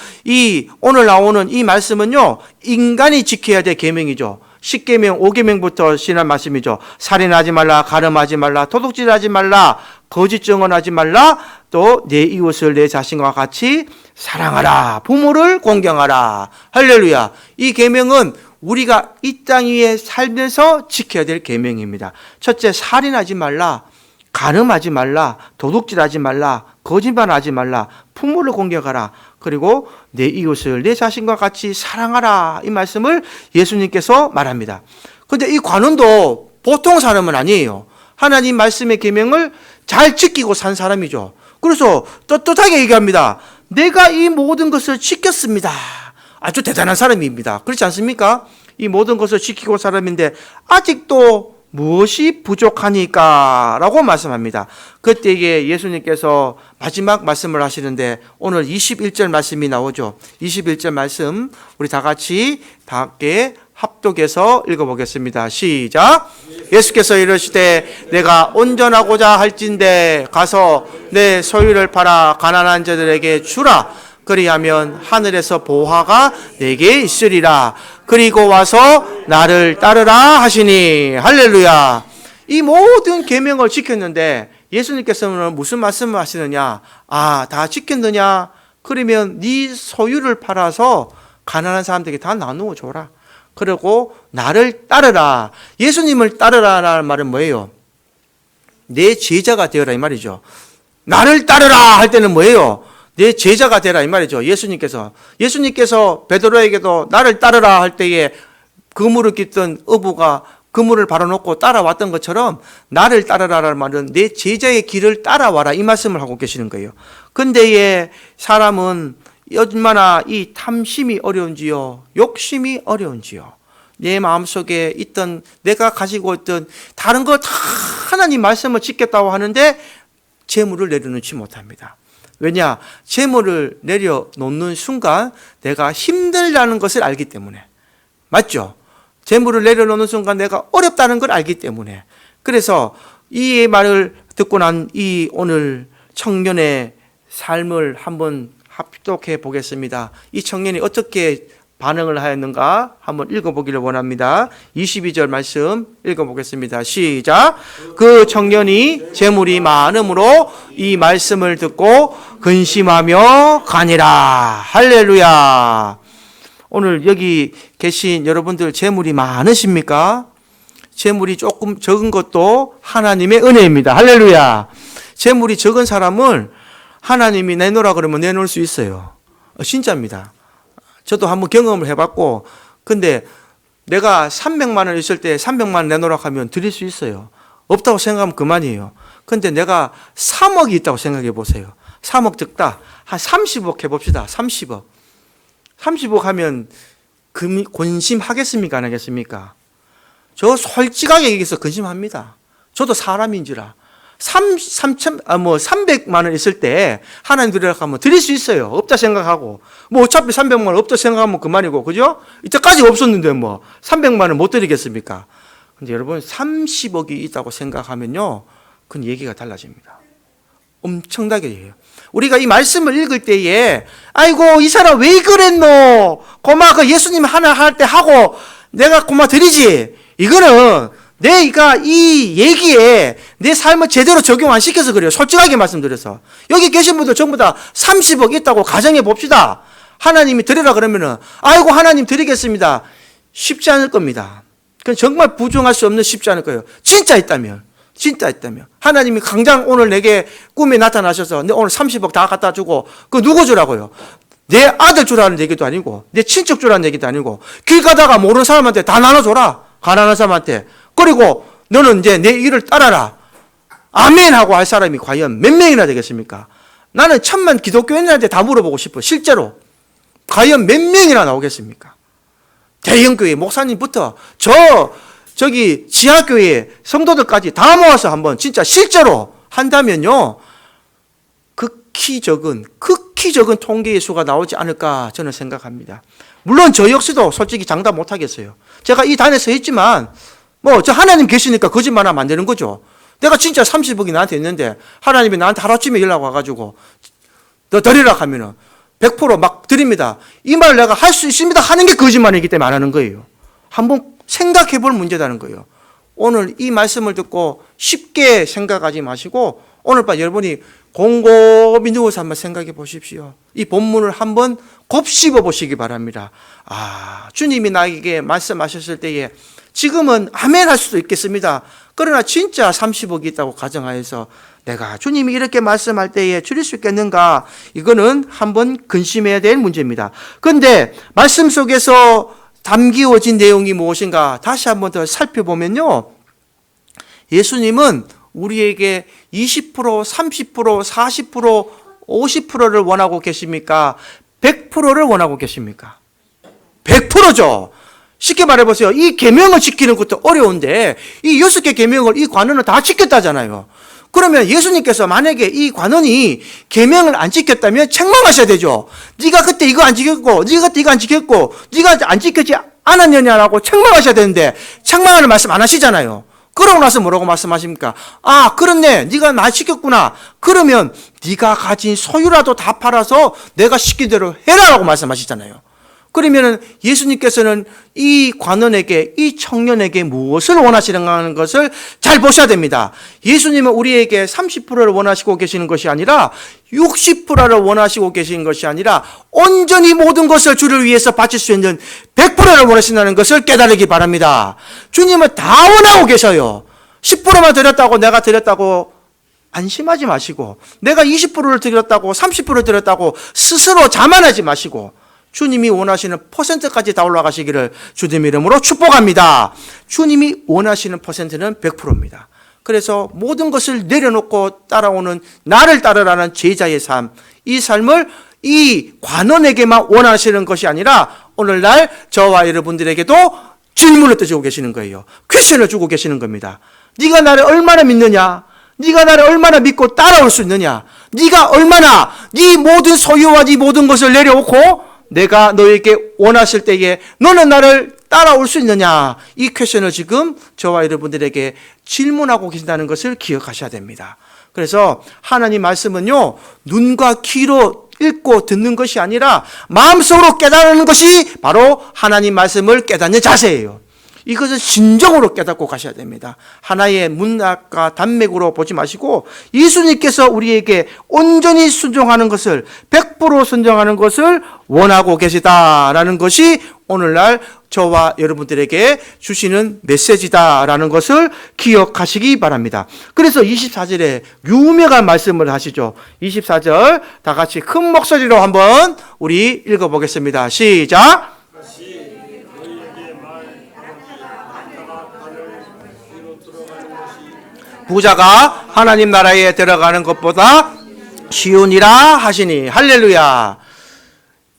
오늘 나오는 이 말씀은요, 인간이 지켜야 될 계명이죠. 십계명 5계명부터 지난 말씀이죠. 살인하지 말라, 가늠하지 말라, 도둑질하지 말라, 거짓 증언하지 말라, 또 내 이웃을 내 자신과 같이 사랑하라, 부모를 공경하라. 할렐루야. 이 계명은 우리가 이 땅 위에 살면서 지켜야 될 계명입니다. 첫째, 살인하지 말라, 간음하지 말라, 도둑질하지 말라, 거짓말하지 말라, 부모를 공경하라, 그리고 내 이웃을 내 자신과 같이 사랑하라. 이 말씀을 예수님께서 말합니다. 그런데 이 관원도 보통 사람은 아니에요. 하나님 말씀의 계명을 잘 지키고 산 사람이죠. 그래서 떳떳하게 얘기합니다. 내가 이 모든 것을 지켰습니다. 아주 대단한 사람입니다. 그렇지 않습니까? 이 모든 것을 지키고 사람인데 아직도 무엇이 부족하니까? 라고 말씀합니다. 그때에 예수님께서 마지막 말씀을 하시는데 오늘 21절 말씀이 나오죠. 21절 말씀 우리 다 같이 밖에 합독해서 읽어보겠습니다. 시작. 예수께서 이르시되 내가 온전하고자 할진대 가서 내 소유를 팔아 가난한 자들에게 주라. 그리하면 하늘에서 보화가 내게 있으리라. 그리고 와서 나를 따르라 하시니. 할렐루야. 이 모든 계명을 지켰는데 예수님께서는 무슨 말씀을 하시느냐? 다 지켰느냐? 그러면 네 소유를 팔아서 가난한 사람들에게 다 나누어 줘라. 그리고 나를 따르라. 예수님을 따르라라는 말은 뭐예요? 내 제자가 되어라 이 말이죠. 나를 따르라 할 때는 뭐예요? 내 제자가 되라 이 말이죠. 예수님께서 베드로에게도 나를 따르라 할 때에 그물을 깃던 어부가 그물을 바라놓고 따라왔던 것처럼 나를 따르라라는 말은 내 제자의 길을 따라와라 이 말씀을 하고 계시는 거예요. 근데 사람은 얼마나 이 탐심이 어려운지요, 욕심이 어려운지요. 내 마음속에 있던 내가 가지고 있던 다른 거 다 하나님 말씀을 지켰다고 하는데 재물을 내려놓지 못합니다. 왜냐? 재물을 내려놓는 순간 내가 힘들다는 것을 알기 때문에. 맞죠? 재물을 내려놓는 순간 내가 어렵다는 걸 알기 때문에. 그래서 이 말을 듣고 난 이 오늘 청년의 삶을 한번 합독해 보겠습니다. 이 청년이 어떻게 반응을 하였는가 한번 읽어보기를 원합니다. 22절 말씀 읽어보겠습니다. 시작. 그 청년이 재물이 많음으로 이 말씀을 듣고 근심하며 가니라. 할렐루야. 오늘 여기 계신 여러분들 재물이 많으십니까? 재물이 조금 적은 것도 하나님의 은혜입니다. 할렐루야. 재물이 적은 사람은 하나님이 내놓으라 그러면 내놓을 수 있어요. 진짜입니다. 저도 한번 경험을 해봤고, 근데 내가 300만 원 있을 때 300만 원 내놓으라 하면 드릴 수 있어요. 없다고 생각하면 그만이에요. 근데 내가 3억이 있다고 생각해 보세요. 3억 적다. 한 30억 해봅시다. 30억. 30억 하면 근심하겠습니까? 안 하겠습니까? 저 솔직하게 얘기해서 근심합니다. 저도 사람인지라. 300만 원 있을 때 하나님 드리라고 하면 드릴 수 있어요. 없다 생각하고. 뭐 어차피 300만 원 없다 생각하면 그만이고, 그죠? 이때까지 없었는데 300만 원 못 드리겠습니까? 근데 여러분 30억이 있다고 생각하면요, 그건 얘기가 달라집니다. 엄청나게 해요. 우리가 이 말씀을 읽을 때에 아이고 이 사람 왜 그랬노? 고마 그 예수님 하나 할 때 하고 내가 고마 드리지. 이거는 내가 이 얘기에 내 삶을 제대로 적용 안 시켜서 그래요. 솔직하게 말씀드려서. 여기 계신 분들 전부 다 30억 있다고 가정해 봅시다. 하나님이 드리라 그러면은 아이고 하나님 드리겠습니다. 쉽지 않을 겁니다. 그건 정말 부정할 수 없는 쉽지 않을 거예요. 진짜 있다면. 하나님이 당장 오늘 내게 꿈에 나타나셔서 내 오늘 30억 다 갖다 주고 그 누구 주라고요? 내 아들 주라는 얘기도 아니고 내 친척 주라는 얘기도 아니고 길 가다가 모르는 사람한테 다 나눠줘라. 가난한 사람한테. 그리고 너는 이제 내 일을 따라라. 아멘 하고 할 사람이 과연 몇 명이나 되겠습니까? 나는 천만 기독교인들한테 다 물어보고 싶어. 실제로. 과연 몇 명이나 나오겠습니까? 대형교회 목사님부터 저기 지하교회 성도들까지 다 모아서 한번 진짜 실제로 한다면요. 극히 적은 통계의 수가 나오지 않을까 저는 생각합니다. 물론 저 역시도 솔직히 장담 못하겠어요. 제가 이 단에서 했지만 저 하나님 계시니까 거짓말하면 안 되는 거죠. 내가 진짜 30억이 나한테 있는데 하나님이 나한테 하루아침에 연락 와가지고 너 드리라 하면은 100% 드립니다. 이 말을 내가 할 수 있습니다 하는 게 거짓말이기 때문에 안 하는 거예요. 한번 생각해 볼 문제라는 거예요. 오늘 이 말씀을 듣고 쉽게 생각하지 마시고 오늘 밤 여러분이 곰곰이 누워서 한번 생각해 보십시오. 이 본문을 한번 곱씹어 보시기 바랍니다. 주님이 나에게 말씀하셨을 때에 지금은 아멘 할 수도 있겠습니다. 그러나 진짜 30억이 있다고 가정하여서 내가 주님이 이렇게 말씀할 때에 줄일 수 있겠는가? 이거는 한번 근심해야 될 문제입니다. 그런데 말씀 속에서 담기워진 내용이 무엇인가? 다시 한번 더 살펴보면요. 예수님은 우리에게 20%, 30%, 40%, 50%를 원하고 계십니까? 100%를 원하고 계십니까? 100%죠. 쉽게 말해보세요. 이 계명을 지키는 것도 어려운데 이 6개 계명을 이 관원은 다 지켰다잖아요. 그러면 예수님께서 만약에 이 관원이 계명을 안 지켰다면 책망하셔야 되죠. 네가 그때 이거 안 지켰고 네가 그때 이거 안 지켰고 네가 안 지켰지 않았느냐라고 책망하셔야 되는데 책망하는 말씀 안 하시잖아요. 그러고 나서 뭐라고 말씀하십니까? 아, 그렇네. 네가 나 시켰구나. 그러면 네가 가진 소유라도 다 팔아서 내가 시킨 대로 해라라고 말씀하시잖아요. 그러면 예수님께서는 이 관원에게, 이 청년에게 무엇을 원하시는 것을 잘 보셔야 됩니다. 예수님은 우리에게 30%를 원하시고 계시는 것이 아니라 60%를 원하시고 계시는 것이 아니라 온전히 모든 것을 주를 위해서 바칠 수 있는 100%를 원하신다는 것을 깨달으기 바랍니다. 주님은 다 원하고 계셔요. 10%만 드렸다고 내가 드렸다고 안심하지 마시고, 내가 20%를 드렸다고 30%를 드렸다고 스스로 자만하지 마시고, 주님이 원하시는 퍼센트까지 다 올라가시기를 주님 이름으로 축복합니다. 주님이 원하시는 퍼센트는 100%입니다. 그래서 모든 것을 내려놓고 따라오는 나를 따르라는 제자의 삶, 이 삶을 이 관원에게만 원하시는 것이 아니라 오늘날 저와 여러분들에게도 질문을 던지고 계시는 거예요. 퀘션을 주고 계시는 겁니다. 네가 나를 얼마나 믿느냐? 네가 나를 얼마나 믿고 따라올 수 있느냐? 네가 얼마나 네 모든 소유와 네 모든 것을 내려놓고 내가 너에게 원하실 때에 너는 나를 따라올 수 있느냐? 이 퀘션을 지금 저와 여러분들에게 질문하고 계신다는 것을 기억하셔야 됩니다. 그래서 하나님 말씀은요, 눈과 귀로 읽고 듣는 것이 아니라 마음속으로 깨달는 것이 바로 하나님 말씀을 깨닫는 자세예요. 이것을 진정으로 깨닫고 가셔야 됩니다. 하나의 문학과 단맥으로 보지 마시고 예수님께서 우리에게 온전히 순종하는 것을 100% 순종하는 것을 원하고 계시다라는 것이 오늘날 저와 여러분들에게 주시는 메시지다라는 것을 기억하시기 바랍니다. 그래서 24절에 유명한 말씀을 하시죠. 24절 다 같이 큰 목소리로 한번 우리 읽어보겠습니다. 시작. 부자가 하나님 나라에 들어가는 것보다 쉬우니라 하시니. 할렐루야.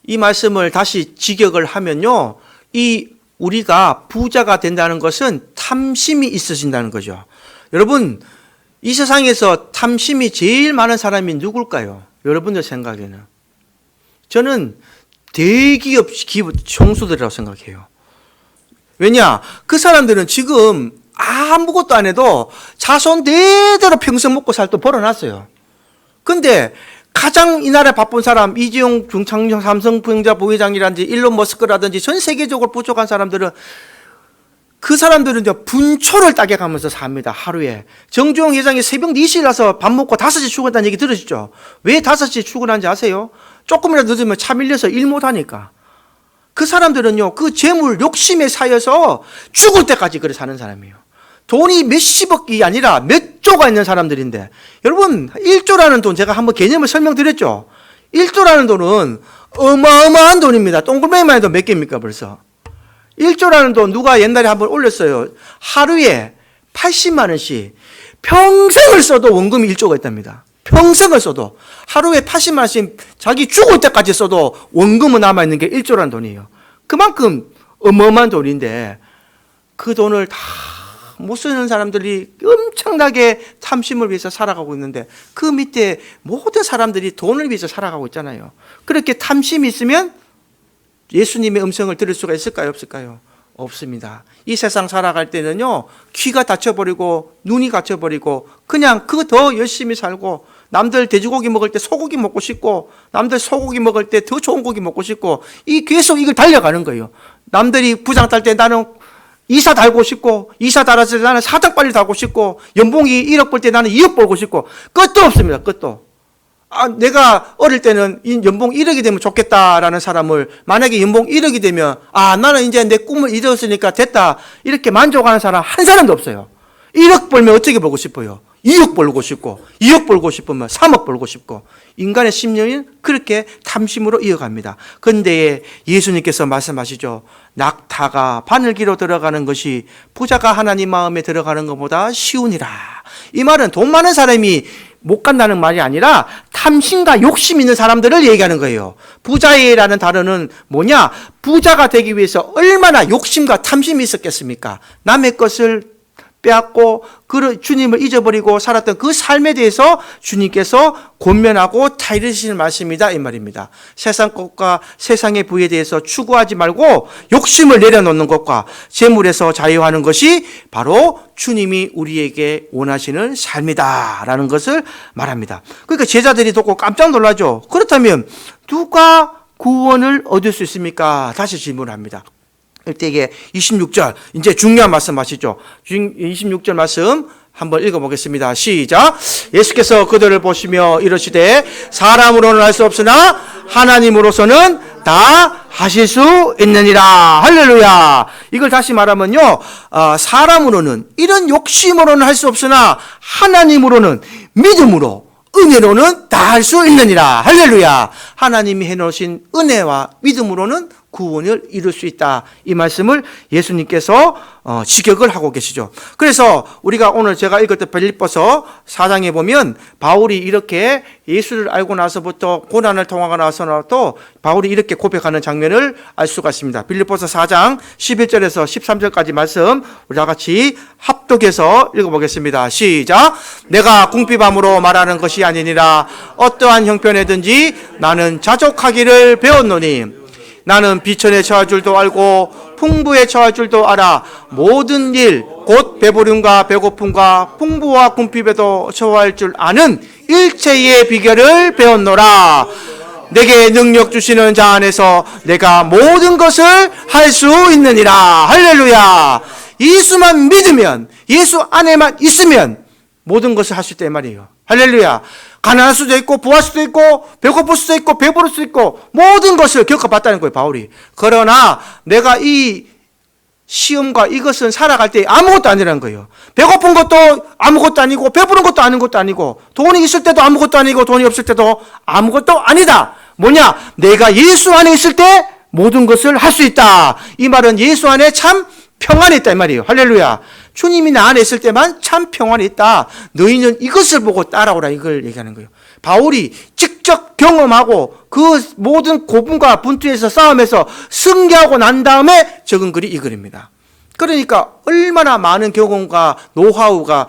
이 말씀을 다시 직역을 하면요, 이 우리가 부자가 된다는 것은 탐심이 있으신다는 거죠. 여러분, 이 세상에서 탐심이 제일 많은 사람이 누굴까요? 여러분들 생각에는. 저는 대기업 총수들이라고 생각해요. 왜냐? 그 사람들은 지금 아무것도 안 해도 자손 대대로 평생 먹고 살 돈 벌어놨어요. 근데 가장 이 나라에 바쁜 사람, 이재용 중창용 삼성전자 부회장이라든지 일론 머스크라든지 전 세계적으로 부족한 사람들은 그 사람들은 이제 분초를 따게 가면서 삽니다. 하루에. 정주영 회장이 새벽 4시에 나서 밥 먹고 5시에 출근한다는 얘기 들으시죠? 왜 5시에 출근하는지 아세요? 조금이라도 늦으면 차 밀려서 일 못하니까. 그 사람들은요, 그 재물 욕심에 쌓여서 죽을 때까지 그래 사는 사람이에요. 돈이 몇십억이 아니라 몇 조가 있는 사람들인데, 여러분, 1조라는 돈 제가 한번 개념을 설명드렸죠? 1조라는 돈은 어마어마한 돈입니다. 동그라미만 해도 몇 개입니까, 벌써? 1조라는 돈 누가 옛날에 한번 올렸어요. 하루에 80만 원씩 평생을 써도 원금이 1조가 있답니다. 평생을 써도 하루에 80만 원씩 자기 죽을 때까지 써도 원금은 남아있는 게 1조라는 돈이에요. 그만큼 어마어마한 돈인데 그 돈을 다 못 쓰는 사람들이 엄청나게 탐심을 위해서 살아가고 있는데 그 밑에 모든 사람들이 돈을 위해서 살아가고 있잖아요. 그렇게 탐심이 있으면 예수님의 음성을 들을 수가 있을까요? 없을까요? 없습니다. 이 세상 살아갈 때는요, 귀가 닫혀버리고 눈이 갇혀버리고 그냥 그 더 열심히 살고, 남들 돼지고기 먹을 때 소고기 먹고 싶고, 남들 소고기 먹을 때 더 좋은 고기 먹고 싶고, 이 계속 이걸 달려가는 거예요. 남들이 부장 딸 때 나는 이사 달고 싶고, 이사 달았을 때 나는 사장 빨리 달고 싶고, 연봉이 1억 벌 때 나는 2억 벌고 싶고, 끝도 없습니다. 끝도. 아, 내가 어릴 때는 연봉 1억이 되면 좋겠다라는 사람을 만약에 연봉 1억이 되면 아, 나는 이제 내 꿈을 이뤘으니까 됐다, 이렇게 만족하는 사람 한 사람도 없어요. 1억 벌면 어떻게 벌고 싶어요? 2억 벌고 싶고 2억 벌고 싶으면 3억 벌고 싶고 인간의 심령은 그렇게 탐심으로 이어갑니다. 그런데 예수님께서 말씀하시죠. 낙타가 바늘기로 들어가는 것이 부자가 하나님 마음에 들어가는 것보다 쉬우니라. 이 말은 돈 많은 사람이 못 간다는 말이 아니라 탐심과 욕심 있는 사람들을 얘기하는 거예요. 부자라는 단어는 뭐냐? 부자가 되기 위해서 얼마나 욕심과 탐심이 있었겠습니까? 남의 것을 빼앗고 주님을 잊어버리고 살았던 그 삶에 대해서 주님께서 권면하고 타이르시는 말씀이다 이 말입니다. 세상 것과 세상의 부에 대해서 추구하지 말고 욕심을 내려놓는 것과 재물에서 자유하는 것이 바로 주님이 우리에게 원하시는 삶이다라는 것을 말합니다. 그러니까 제자들이 듣고 깜짝 놀라죠. 그렇다면 누가 구원을 얻을 수 있습니까? 다시 질문합니다. 이때 26절 이제 중요한 말씀 하시죠. 26절 말씀 한번 읽어보겠습니다. 시작. 예수께서 그들을 보시며 이르시되 사람으로는 할 수 없으나 하나님으로서는 다 하실 수 있느니라. 할렐루야. 이걸 다시 말하면요, 사람으로는 이런 욕심으로는 할 수 없으나 하나님으로는 믿음으로 은혜로는 다 할 수 있느니라. 할렐루야. 하나님이 해놓으신 은혜와 믿음으로는 구원을 이룰 수 있다. 이 말씀을 예수님께서 직역을 하고 계시죠. 그래서 우리가 오늘 제가 읽었던 빌립보서 4장에 보면 바울이 이렇게 예수를 알고 나서부터 고난을 통하고 나서도 바울이 이렇게 고백하는 장면을 알 수가 있습니다. 빌립보서 4장 11절에서 13절까지 말씀 우리 다 같이 합독해서 읽어보겠습니다. 시작. 내가 궁핍함으로 말하는 것이 아니니라. 어떠한 형편에든지 나는 자족하기를 배웠노니 나는 비천에 처할 줄도 알고 풍부에 처할 줄도 알아. 모든 일 곧 배부름과 배고픔과 풍부와 궁핍에도 처할 줄 아는 일체의 비결을 배웠노라. 내게 능력 주시는 자 안에서 내가 모든 것을 할 수 있느니라. 할렐루야. 예수만 믿으면, 예수 안에만 있으면 모든 것을 할 수 있다 이 말이에요. 할렐루야. 가난할 수도 있고 부할 수도 있고 배고플 수도 있고 배부를 수도 있고 모든 것을 겪어봤다는 거예요, 바울이. 그러나 내가 이 시험과 이것은 살아갈 때 아무것도 아니라는 거예요. 배고픈 것도 아무것도 아니고 배부른 것도 아무것도 아니고 돈이 있을 때도 아무것도 아니고 돈이 없을 때도 아무것도 아니다. 뭐냐? 내가 예수 안에 있을 때 모든 것을 할 수 있다. 이 말은 예수 안에 참 평안이 있다 이 말이에요. 할렐루야. 주님이 나 안에 있을 때만 참 평안이 있다. 너희는 이것을 보고 따라오라 이걸 얘기하는 거예요. 바울이 직접 경험하고 그 모든 고분과 분투에서 싸움에서 승리하고 난 다음에 적은 글이 이 글입니다. 그러니까 얼마나 많은 경험과 노하우가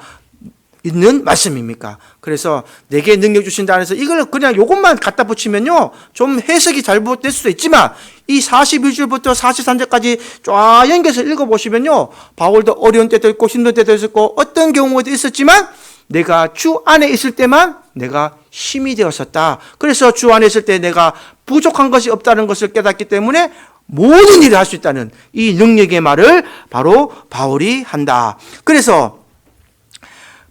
있는 말씀입니까? 그래서 내게 능력 주신다 해서 이걸 그냥 요것만 갖다 붙이면요 좀 해석이 잘못될 수도 있지만 이 41절부터 43절까지 쫙 연결해서 읽어보시면요 바울도 어려운 때도 있고 힘든 때도 있었고 어떤 경우도 있었지만 내가 주 안에 있을 때만 내가 힘이 되었었다. 그래서 주 안에 있을 때 내가 부족한 것이 없다는 것을 깨닫기 때문에 모든 일을 할 수 있다는 이 능력의 말을 바로 바울이 한다. 그래서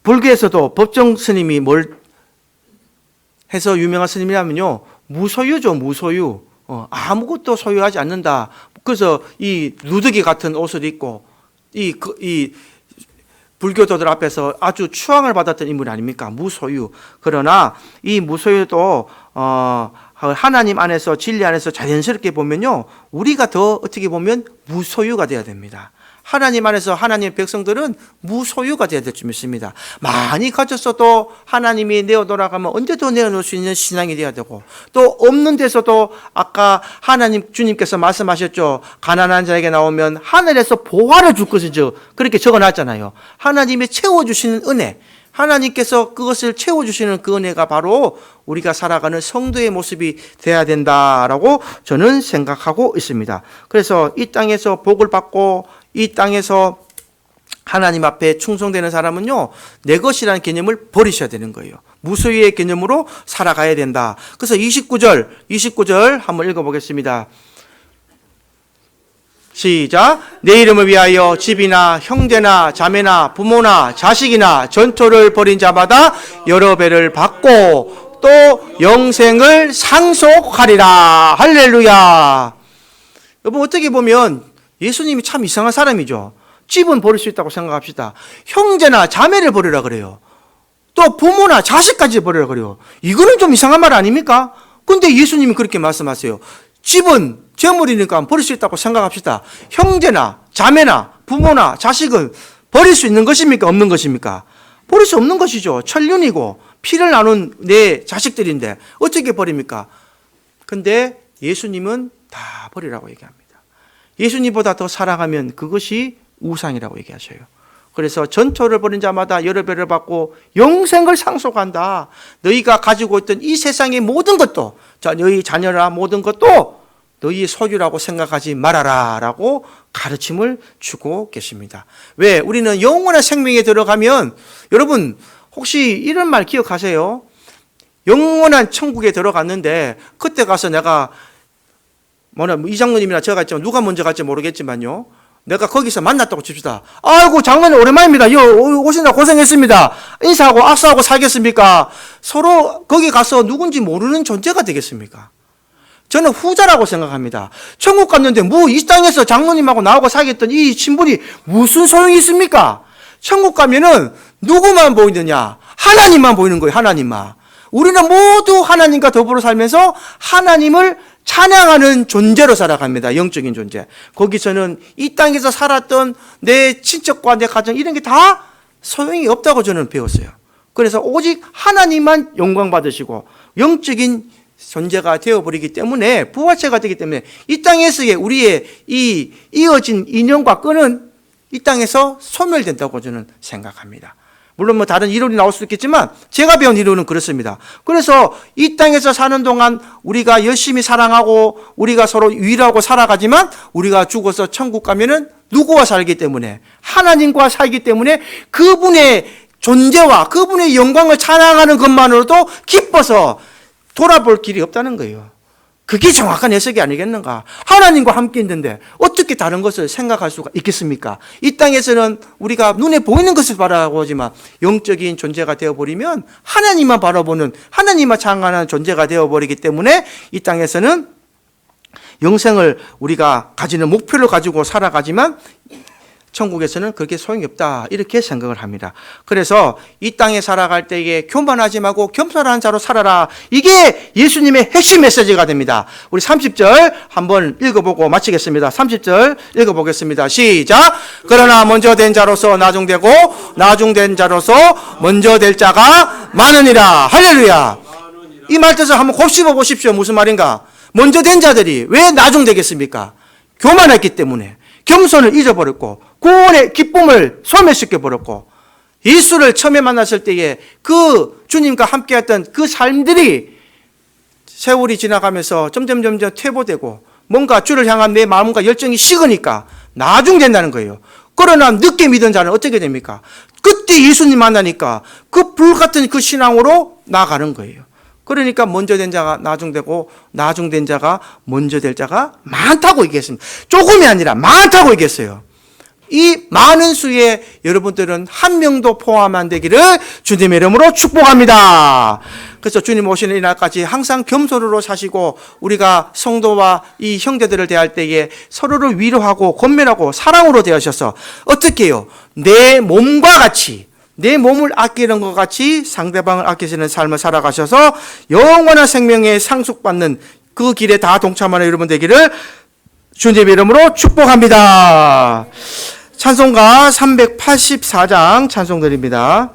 불교에서도 법정 스님이 뭘 해서 유명한 스님이라면요 무소유죠. 무소유. 아무것도 소유하지 않는다. 그래서 이 누더기 같은 옷을 입고 이 불교도들 앞에서 아주 추앙을 받았던 인물이 아닙니까? 무소유. 그러나 이 무소유도 하나님 안에서 진리 안에서 자연스럽게 보면요 우리가 더 어떻게 보면 무소유가 돼야 됩니다. 하나님 안에서 하나님의 백성들은 무소유가 되어야 될 줄 믿습니다. 많이 가졌어도 하나님이 내어 돌아가면 언제도 내어놓을 수 있는 신앙이 되어야 되고 또 없는 데서도 아까 하나님 주님께서 말씀하셨죠. 가난한 자에게 나오면 하늘에서 보화를 줄 것이죠. 그렇게 적어놨잖아요. 하나님이 채워주시는 은혜, 하나님께서 그것을 채워주시는 그 은혜가 바로 우리가 살아가는 성도의 모습이 돼야 된다라고 저는 생각하고 있습니다. 그래서 이 땅에서 복을 받고 이 땅에서 하나님 앞에 충성되는 사람은요 내 것이라는 개념을 버리셔야 되는 거예요. 무소유의 개념으로 살아가야 된다. 그래서 29절 한번 읽어보겠습니다. 시작. 내 이름을 위하여 집이나 형제나 자매나 부모나 자식이나 전토를 벌인 자마다 여러 배를 받고 또 영생을 상속하리라. 할렐루야. 여러분 어떻게 보면 예수님이 참 이상한 사람이죠. 집은 버릴 수 있다고 생각합시다. 형제나 자매를 버리라 그래요. 또 부모나 자식까지 버리라 그래요. 이거는 좀 이상한 말 아닙니까? 근데 예수님이 그렇게 말씀하세요. 집은 재물이니까 버릴 수 있다고 생각합시다. 형제나 자매나 부모나 자식은 버릴 수 있는 것입니까? 없는 것입니까? 버릴 수 없는 것이죠. 천륜이고 피를 나눈 내 자식들인데 어떻게 버립니까? 근데 예수님은 다 버리라고 얘기합니다. 예수님보다 더 사랑하면 그것이 우상이라고 얘기하셔요. 그래서 전토를 벌인 자마다 여러 배를 받고 영생을 상속한다. 너희가 가지고 있던 이 세상의 모든 것도, 너희 자녀라 모든 것도 너희의 소유라고 생각하지 말아라 라고 가르침을 주고 계십니다. 왜? 우리는 영원한 생명에 들어가면, 여러분 혹시 이런 말 기억하세요? 영원한 천국에 들어갔는데 그때 가서 내가 이 장로님이나 제가 있지만 누가 먼저 갈지 모르겠지만요, 내가 거기서 만났다고 칩시다. 아이고 장로님 오랜만입니다. 오신다 고생했습니다. 인사하고 악수하고 살겠습니까? 서로 거기 가서 누군지 모르는 존재가 되겠습니까? 저는 후자라고 생각합니다. 천국 갔는데 이 땅에서 장로님하고 나하고 사귀었던 이 친분이 무슨 소용이 있습니까? 천국 가면은 누구만 보이느냐? 하나님만 보이는 거예요. 하나님만. 우리는 모두 하나님과 더불어 살면서 하나님을 찬양하는 존재로 살아갑니다. 영적인 존재. 거기서는 이 땅에서 살았던 내 친척과 내 가정 이런 게 다 소용이 없다고 저는 배웠어요. 그래서 오직 하나님만 영광 받으시고 영적인 존재가 되어버리기 때문에, 부활체가 되기 때문에 이 땅에서의 우리의 이 이어진 인연과 끈은 이 땅에서 소멸된다고 저는 생각합니다. 물론 다른 이론이 나올 수 있겠지만 제가 배운 이론은 그렇습니다. 그래서 이 땅에서 사는 동안 우리가 열심히 사랑하고 우리가 서로 위로하고 살아가지만 우리가 죽어서 천국 가면은 누구와 살기 때문에, 하나님과 살기 때문에 그분의 존재와 그분의 영광을 찬양하는 것만으로도 기뻐서 돌아볼 길이 없다는 거예요. 그게 정확한 해석이 아니겠는가? 하나님과 함께 있는데 어떻게 다른 것을 생각할 수가 있겠습니까? 이 땅에서는 우리가 눈에 보이는 것을 바라보지만 영적인 존재가 되어버리면 하나님만 바라보는, 하나님만 찬양하는 존재가 되어버리기 때문에 이 땅에서는 영생을 우리가 가지는 목표를 가지고 살아가지만 천국에서는 그렇게 소용이 없다, 이렇게 생각을 합니다. 그래서 이 땅에 살아갈 때에 교만하지 말고 겸손한 자로 살아라. 이게 예수님의 핵심 메시지가 됩니다. 우리 30절 한번 읽어보고 마치겠습니다. 30절 읽어보겠습니다. 시작. 그러나 먼저 된 자로서 나중되고 나중된 자로서 먼저 될 자가 많으니라. 할렐루야. 이 말뜻을 한번 곱씹어 보십시오. 무슨 말인가? 먼저 된 자들이 왜 나중되겠습니까? 교만했기 때문에. 겸손을 잊어버렸고 구원의 기쁨을 소멸시켜버렸고, 예수를 처음에 만났을 때에 그 주님과 함께했던 그 삶들이 세월이 지나가면서 점점 퇴보되고 뭔가 주를 향한 내 마음과 열정이 식으니까 나중된다는 거예요. 그러나 늦게 믿은 자는 어떻게 됩니까? 그때 예수님 만나니까 그 불같은 그 신앙으로 나아가는 거예요. 그러니까 먼저 된 자가 나중되고 나중된 자가 먼저 될 자가 많다고 얘기했습니다. 조금이 아니라 많다고 얘기했어요. 이 많은 수에 여러분들은 한 명도 포함 안 되기를 주님의 이름으로 축복합니다. 그래서 주님 오시는 이날까지 항상 겸손으로 사시고 우리가 성도와 이 형제들을 대할 때에 서로를 위로하고 권면하고 사랑으로 대하셔서 어떻게 해요? 내 몸과 같이, 내 몸을 아끼는 것 같이 상대방을 아끼시는 삶을 살아가셔서 영원한 생명에 상속받는 그 길에 다 동참하는 여러분 되기를 주님의 이름으로 축복합니다. 찬송가 384장 찬송 드립니다.